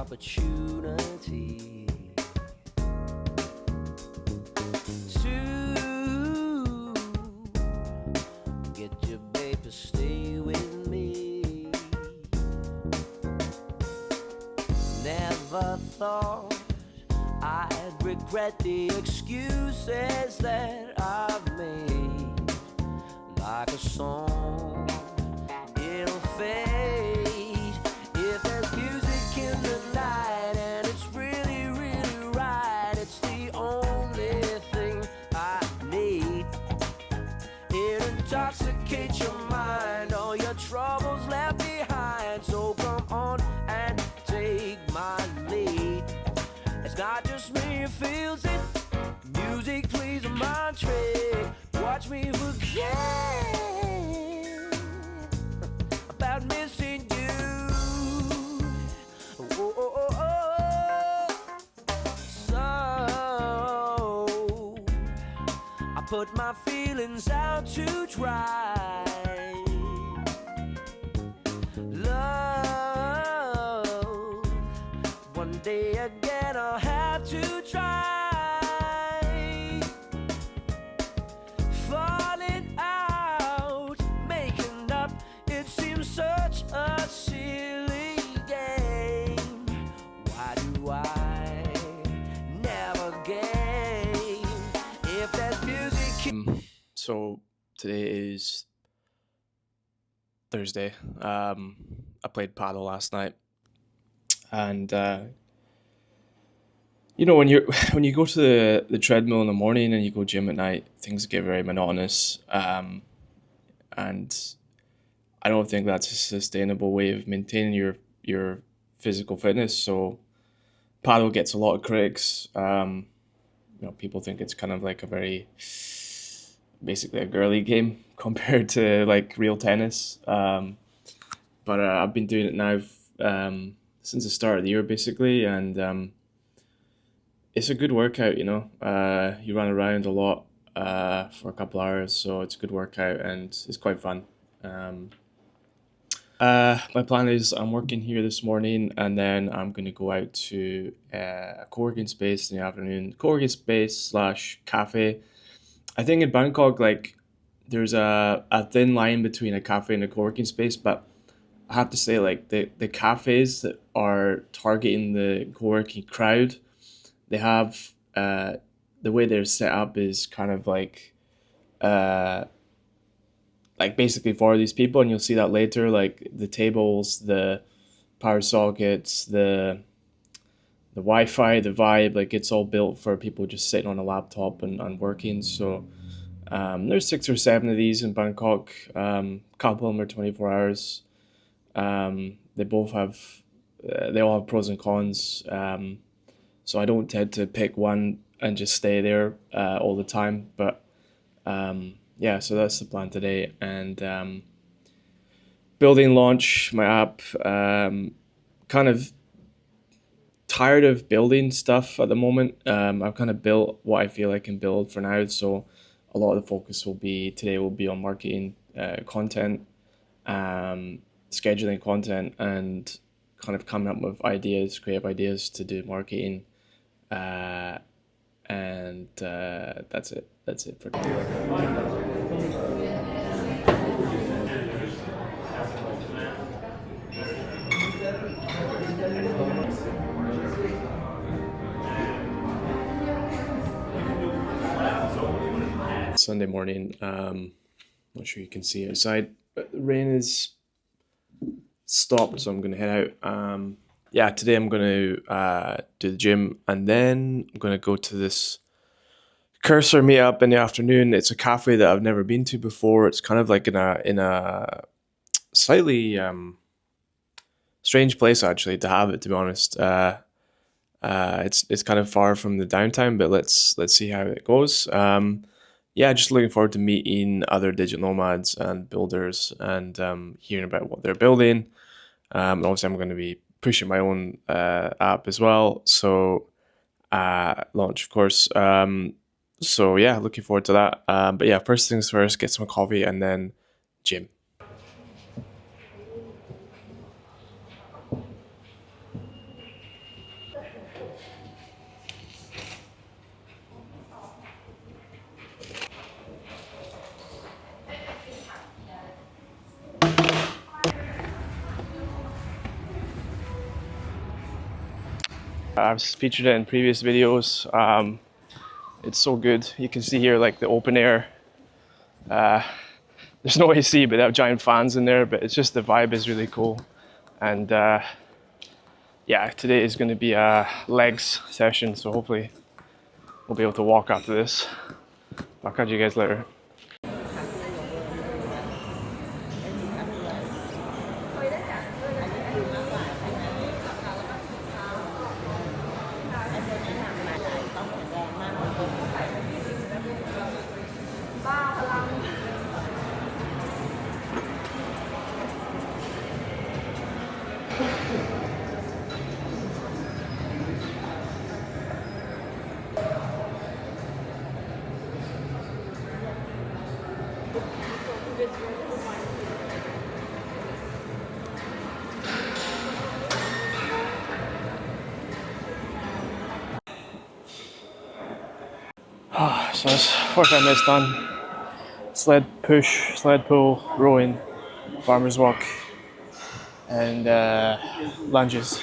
opportunity to get your babe to stay with me. Never thought I'd regret the excuses that I've made. Like a song, it'll fade. If there's music in the night and it's really, really right, it's the only thing I need. It intoxicates your mind, all your troubles left behind. So come on and take my lead. It's not just me who feels it. Music plays a mind trick. Watch me forget about missing you. So I put my feelings out to dry. Love, one day again I'll have to try. Falling out, making up, it seems such a silly game. Why do I never game if there's music? So today is Thursday. I played paddle last night, and you know, when you go to the treadmill in the morning and you go gym at night, things get very monotonous, and I don't think that's a sustainable way of maintaining your physical fitness. So paddle gets a lot of critics. You know, people think it's kind of like a very basically a girly game compared to like real tennis. But I've been doing it now since the start of the year, basically, and it's a good workout. You know, you run around a lot for a couple hours, so it's a good workout and it's quite fun. My plan is I'm working here this morning, and then I'm going to go out to a co-working space in the afternoon. Co-working space / cafe. I think in Bangkok, like, there's a thin line between a cafe and a co-working space, but I have to say, like, the cafes that are targeting the co-working crowd, they have the way they're set up is kind of like basically for these people, and you'll see that later, like the tables, the power sockets, the Wi-Fi, the vibe, like it's all built for people just sitting on a laptop and working. So there's 6 or 7 of these in Bangkok. Couple of them are 24 hours. They both have, they all have pros and cons. So I don't tend to pick one and just stay there all the time. But yeah, so that's the plan today. And building launch my app. Kind of tired of building stuff at the moment. I've kind of built what I feel I can build for now. So a lot of the focus today will be on marketing, content, scheduling content, and kind of coming up with creative ideas to do marketing. And that's it. That's it for today. Sunday morning. Not sure you can see outside, but the rain is stopped, so I'm gonna head out. Yeah, today I'm gonna do the gym, and then I'm gonna go to this Cursor meetup in the afternoon. It's a cafe that I've never been to before. It's kind of like in a slightly strange place actually to have it, to be honest. It's kind of far from the downtown, but let's see how it goes. Yeah, just looking forward to meeting other digital nomads and builders and hearing about what they're building. And obviously, I'm going to be pushing my own app as well. So launch, of course. So yeah, looking forward to that. But yeah, first things first, get some coffee and then gym. I've featured it in previous videos. It's so good. You can see here like the open air. There's no AC, but they have giant fans in there. But it's just the vibe is really cool. And yeah, today is going to be a legs session, so hopefully we'll be able to walk after this. I'll catch you guys later. So that's 45 minutes done. Sled push, sled pull, rowing, farmer's walk, and lunges.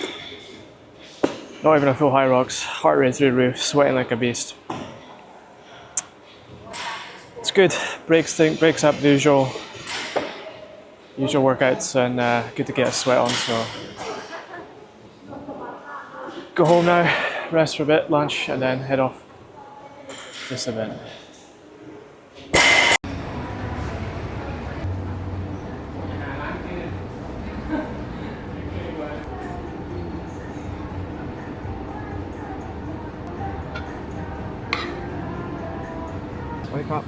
Not even a full high rocks, heart rate through the roof, sweating like a beast. It's good, breaks up the usual workouts, and good to get a sweat on. So go home now, rest for a bit, lunch, and then head off this event. Wake up.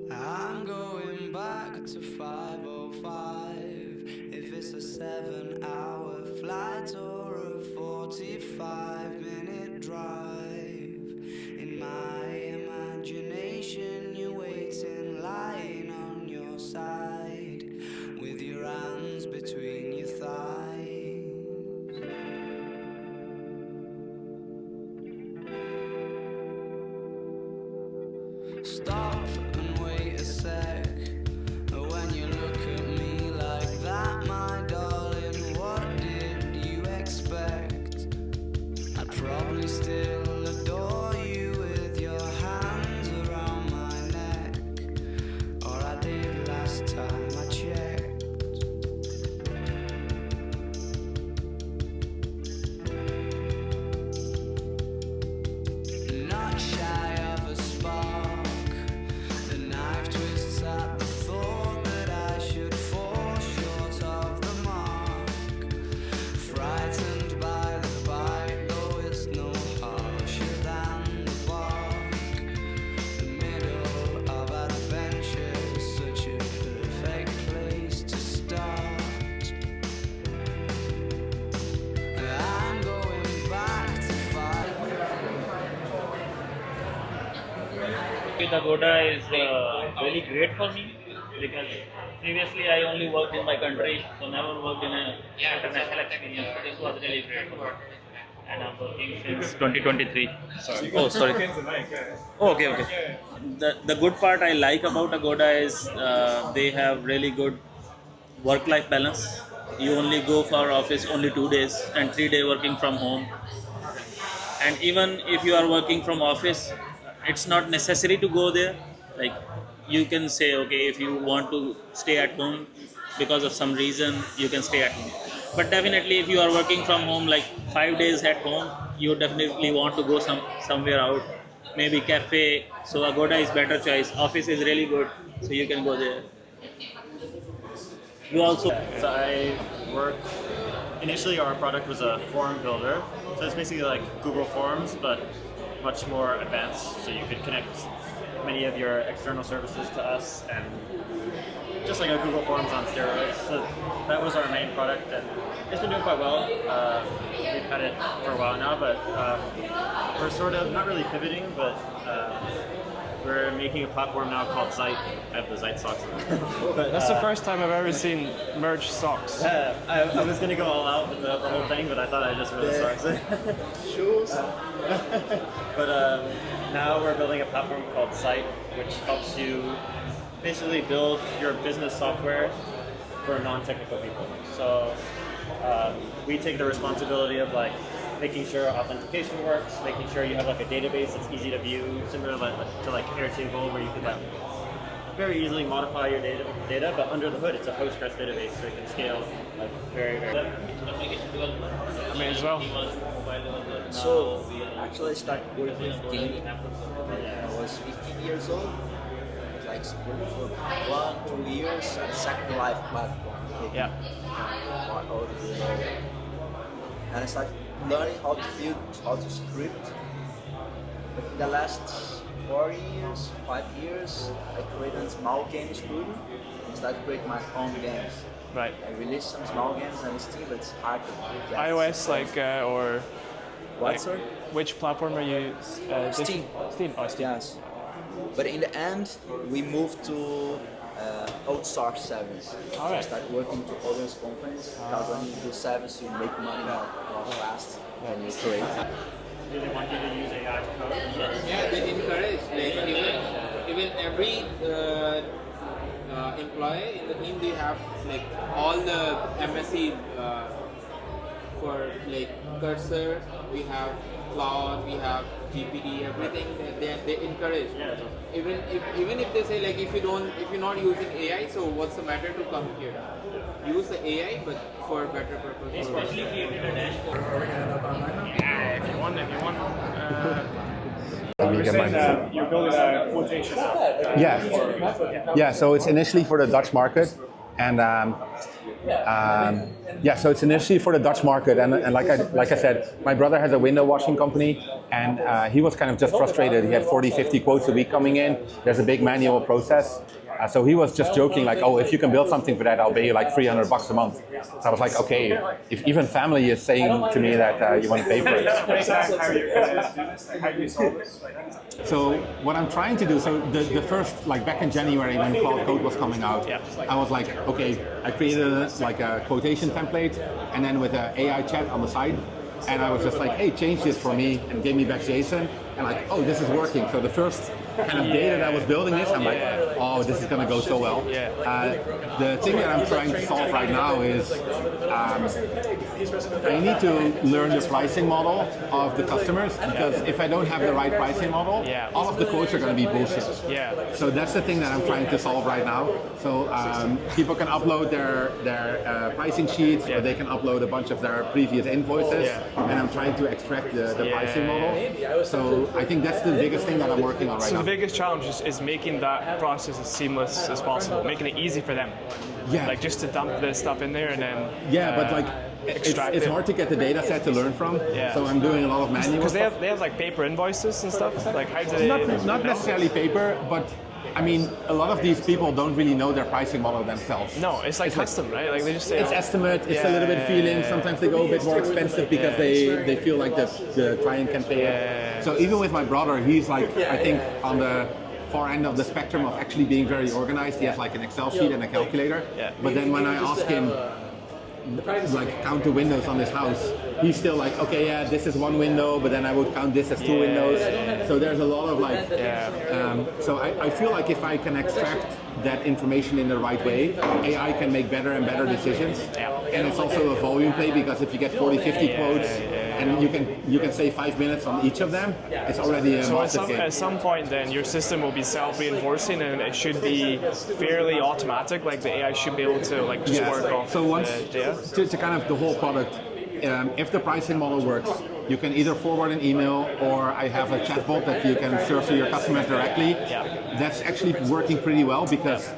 I'm going back to 5:05. If it's a 7-hour flight or a 45-minute drive, in my imagination you're waiting, lying on your side, with your hands between your thighs. Stop and wait a sec. When you look at me like that, my darling, what did you expect? I'd probably still adore you with your hands around my neck, or I did last time I checked. Not shy of a spark. The knife twists at the thought that I should fall short of the mark. Frightened by the bite, though it's no harsher than the bark. The middle of adventure is such a perfect place to start. I'm going back to fight. With Agoda is really great for me because previously I only worked in my country, so never worked in an international experience. So this was really great for me. And I'm working since 2023. Sorry. Oh, sorry. Oh, okay, okay. The good part I like about Agoda is they have really good work-life balance. You only go for office only 2 days and 3 day working from home. And even if you are working from office, it's not necessary to go there. Like you can say, okay, if you want to stay at home because of some reason, you can stay at home. But definitely, if you are working from home, like 5 days at home, you definitely want to go somewhere out, maybe cafe. So Agoda is better choice. Office is really good, so you can go there. You also. So I work. Initially, our product was a form builder. So it's basically like Google Forms, but much more advanced. So you could connect many of your external services to us, and just like a Google Forms on steroids. So that was our main product, and it's been doing quite well. We've had it for a while now, but we're sort of not really pivoting, but We're making a platform now called Zeit. I have the Zeit socks on. But, That's the first time I've ever seen merch socks. I was going to go all out with the whole thing, but I thought I'd just wear the socks. Shoes. But now we're building a platform called Zeit, which helps you basically build your business software for non-technical people. So we take the responsibility of like making sure authentication works, making sure you have like a database that's easy to view, similar to like Airtable, where you could like very easily modify your data, but under the hood it's a Postgres database, so it can scale like very, very well. I mean, as well. So actually I started working with gaming when I was 15 years old. Like working for 1-2 years at Second Life platform. Yeah. And I started learning how to build, how to script. But in the last 5 years, I created a small game studio and started creating my own games. Right. I released some small games on Steam, but it's hard to get. iOS, or What, like, sir? which platform are you? Steam. Steam. Oh, Steam. Yes. But in the end, we moved to outsource service. All right. I started working to other companies because when you do service, you make money more fast and you create. Do they want you to use AI to code? Yeah, they encourage. Like even every employee in the team, they have like all the MSc for like Cursor. We have Cloud. We have GPT. Everything they encourage. Yeah. Even if they say like if you're not using AI, so what's the matter to come here? Use the AI, but for better purpose. Especially created a dashboard. Yeah, if you want. Let me You're get saying my- you're building a quotation app. Yeah, so it's initially for the Dutch market, and so it's initially for the Dutch market, and like I said, my brother has a window washing company, and he was kind of just frustrated. He had 40-50 quotes a week coming in. There's a big manual process. So he was just joking like, oh, if you can build something for that, I'll pay you like $300 a month. So I was like, okay, if even family is saying to me that you want to pay for it. How do you solve this? So what I'm trying to do, so the first, like back in January when Cloud Code was coming out, I was like, okay, I created a quotation template and then with an AI chat on the side. And I was just like, hey, change this for me, and gave me back JSON. And like, oh, this is working. So the first kind of data that was building this, I'm like, oh, this is going to go so well. The thing that I'm trying to solve right now is I need to learn the pricing model of the customers, because if I don't have the right pricing model, all of the quotes are going to be bullshit. So that's the thing that I'm trying to solve right now. So people can upload their pricing sheets, or they can upload a bunch of their previous invoices, and I'm trying to extract the pricing model. So I think that's the biggest thing that I'm working on right now. So the biggest challenge is making that process as seamless as possible, making it easy for them. Like just to dump the stuff in there and then but like it's hard to get the data set to learn from. So I'm doing a lot of manual because stuff. they have like paper invoices and stuff. Like how do they? Not necessarily paper, but I mean, a lot of these people don't really know their pricing model themselves. No, it's like custom, right? Like they just say it's estimate, it's a little bit feeling. Sometimes they go a bit more expensive because they feel like the client can pay it. So even with my brother, he's like, I think on the far end of the spectrum of actually being very organized. He has like an Excel sheet and a calculator. But then when I ask him, like count the windows on this house, he's still like, okay, yeah, this is one window, but then I would count this as two windows. So there's a lot of like, so I feel like if I can extract that information in the right way, AI can make better and better decisions. And it's also a volume play, because if you get 40-50 quotes and you can save 5 minutes on each of them, it's already a massive game. At some point then your system will be self-reinforcing and it should be fairly automatic, like the AI should be able to like just work off so once data. to kind of the whole product, if the pricing model works, you can either forward an email, or I have a chatbot that you can serve to your customers directly. That's actually working pretty well, because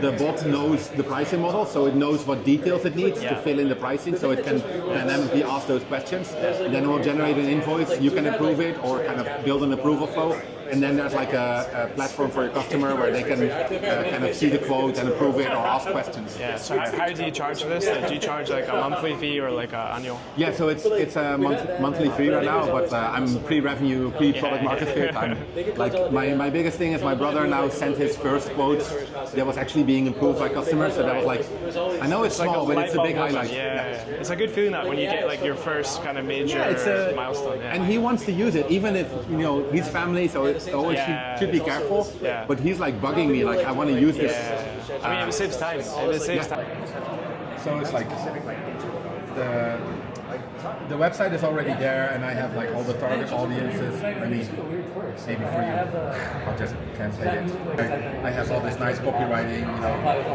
the bot knows the pricing model, so it knows what details it needs to fill in the pricing, so it can dynamically ask those questions. Then it will generate an invoice, you can approve it or kind of build an approval flow, and then there's like a platform for your customer where they can kind of see the quote and approve it or ask questions. Yeah. So how do you charge for this? Do you charge like a monthly fee or like an annual? Yeah, so it's a monthly fee right now, but I'm pre-revenue, pre-product market fit. I'm like my biggest thing is my brother now sent his first quote that was actually being improved by customers. So that was like, I know it's small, but it's a big highlight. Yeah. It's a good feeling that when you get like your first kind of major milestone. Yeah. And he wants to use it, even if his family, so it always should be careful. Yeah. But he's like bugging me, like I want to use this. I mean, it saves time. It saves time. So it's like the website is already there, and I have like all the target audiences. I mean, maybe for you, I'll just translate it. I have all this nice copywriting,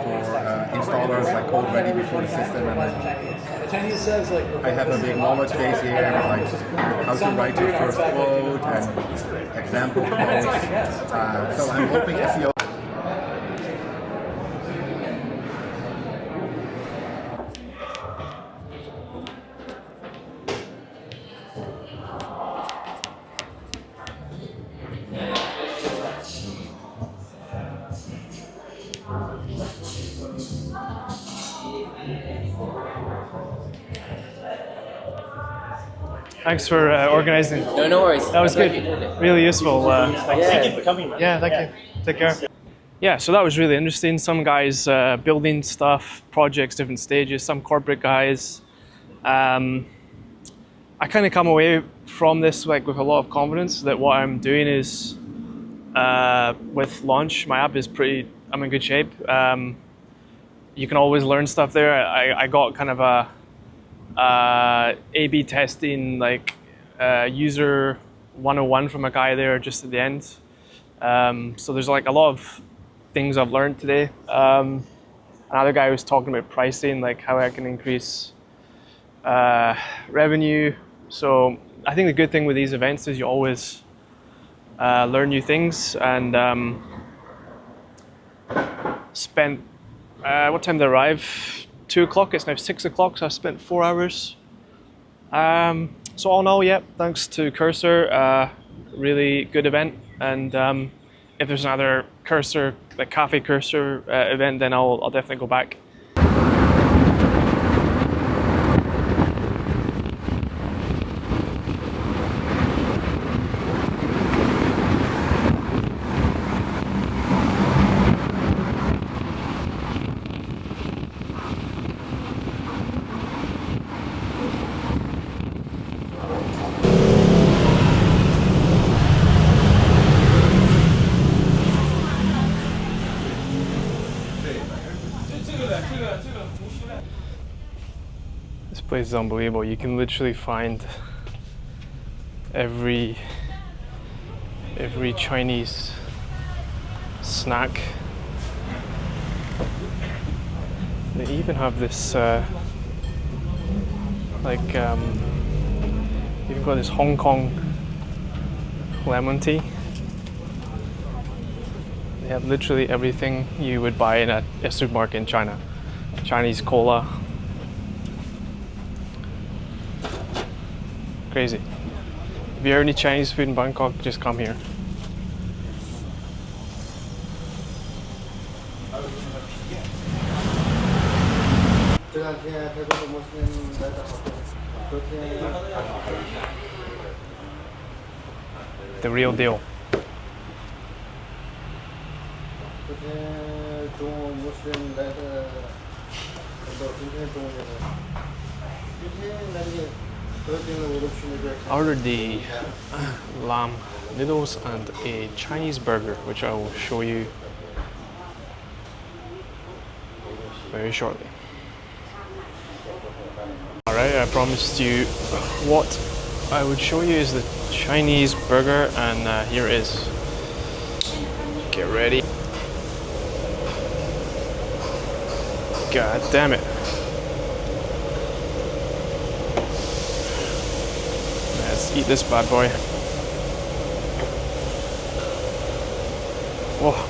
for installers, like code ready before the system, and I have a big knowledge base here, like how to write your first quote and example quotes. So I'm hoping SEO. Thanks for organizing. No worries. That was good. Really useful. Thank you for coming, man. Yeah, thank you. Take care. Yeah, so that was really interesting. Some guys building stuff, projects, different stages, some corporate guys. I kind of come away from this like with a lot of confidence that what I'm doing is with launch, my app is I'm in good shape. You can always learn stuff there. I got kind of a A/B testing, like user 101 from a guy there just at the end. So there's like a lot of things I've learned today. Another guy was talking about pricing, like how I can increase revenue. So I think the good thing with these events is you always learn new things. And spent what time did I arrive? 2 o'clock. It's now 6 o'clock, so I spent 4 hours. So all in all, yeah, thanks to Cursor, really good event. And if there's another Cursor, like Cafe Cursor event, then I'll definitely go back. This place is unbelievable. You can literally find every Chinese snack. They even have this even got this Hong Kong lemon tea. They have literally everything you would buy in a supermarket in China. Chinese cola. Crazy. If you have any Chinese food in Bangkok, just come here. The real deal. I ordered the lamb noodles and a Chinese burger, which I will show you very shortly. Alright, I promised you what I would show you is the Chinese burger, and here it is. Get ready. God damn it. Let's eat this bad boy. Whoa.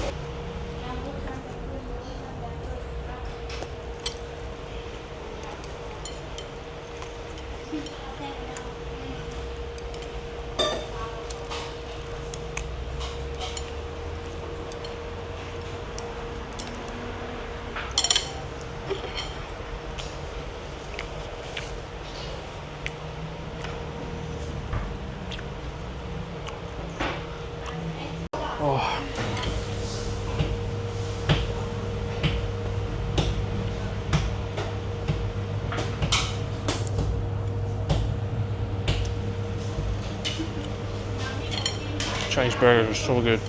Chinese burgers are so good.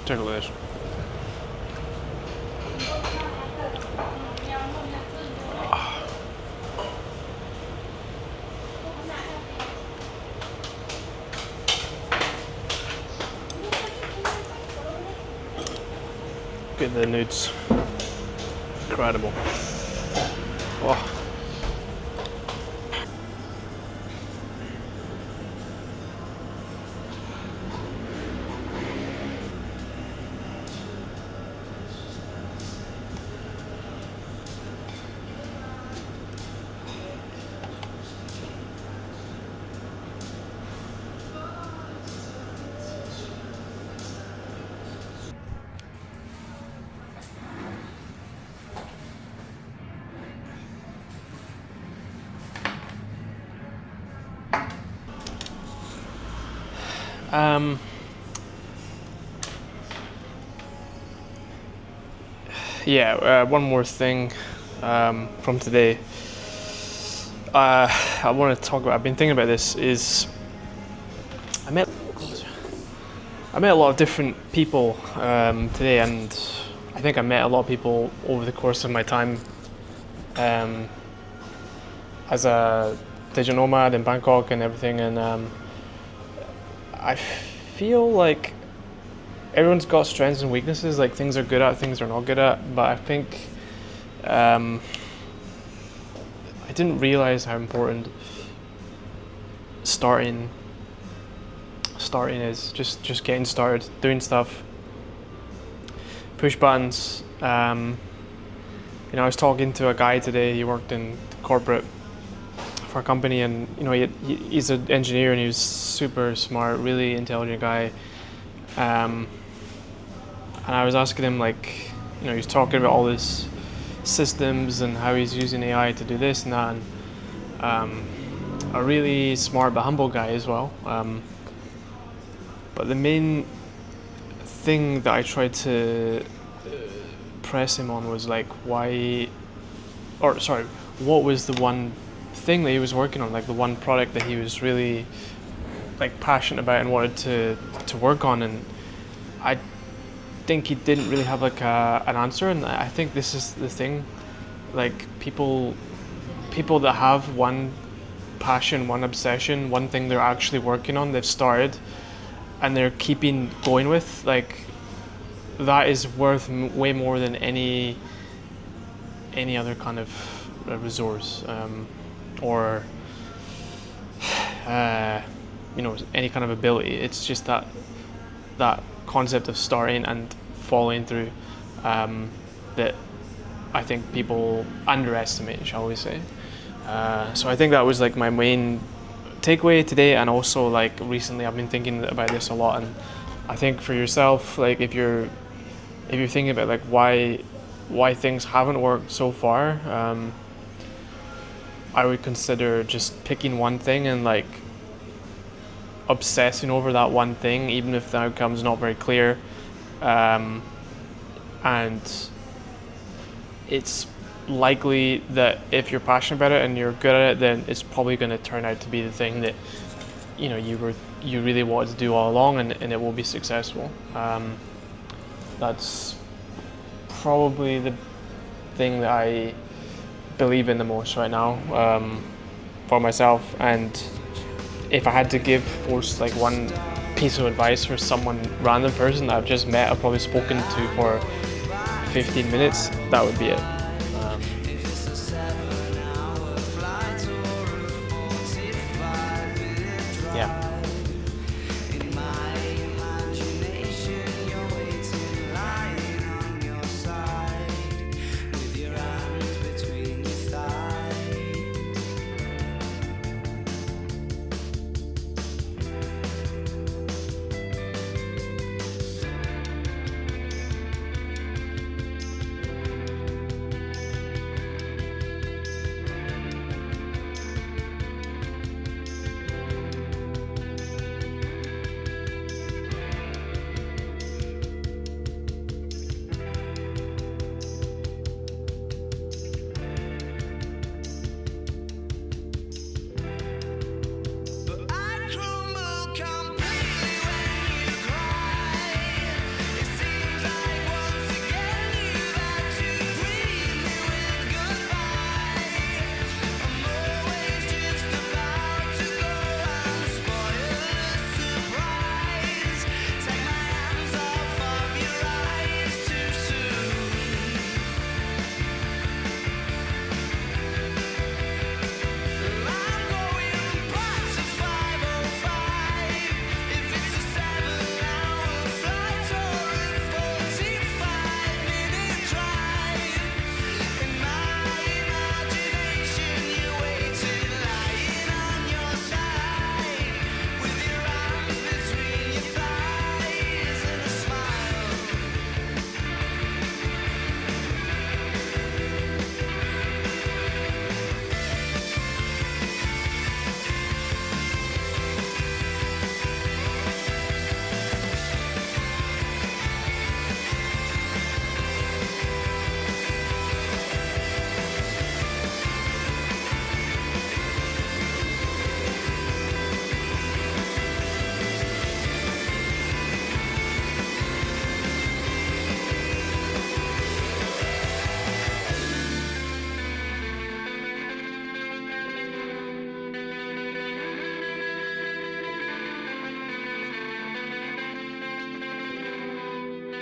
Take a look at this. Look at the nudes. Incredible. Oh. One more thing from today. I want to talk about. I've been thinking about this. Is I met a lot of different people today, and I think I met a lot of people over the course of my time as a digital nomad in Bangkok and everything, and I feel like everyone's got strengths and weaknesses, like things they're good at, things they're not good at, but I think I didn't realize how important starting is, just getting started, doing stuff, push buttons. I was talking to a guy today, he worked in corporate for a company, and he's an engineer and he was super smart, really intelligent guy. And I was asking him, he was talking about all these systems and how he's using AI to do this and that, and a really smart but humble guy as well. But the main thing that I tried to press him on was what was the one thing that he was working on, like the one product that he was really passionate about and wanted to work on, and I think he didn't really have an answer. And I think this is the thing, people that have one passion, one obsession, one thing they're actually working on, they've started and they're keeping going with, that is worth way more than any other kind of resource or any kind of ability. It's just that concept of starting and following through that I think people underestimate, shall we say. So I think that was my main takeaway today, and also recently I've been thinking about this a lot, and I think for yourself, if you're thinking about why things haven't worked so far, I would consider just picking one thing and obsessing over that one thing, even if the outcome's not very clear, and it's likely that if you're passionate about it and you're good at it, then it's probably going to turn out to be the thing that you really wanted to do all along, and it will be successful. That's probably the thing that I believe in the most right now for myself. And if I had to give one piece of advice for someone random person that I've just met, I've probably spoken to for 15 minutes, that would be it.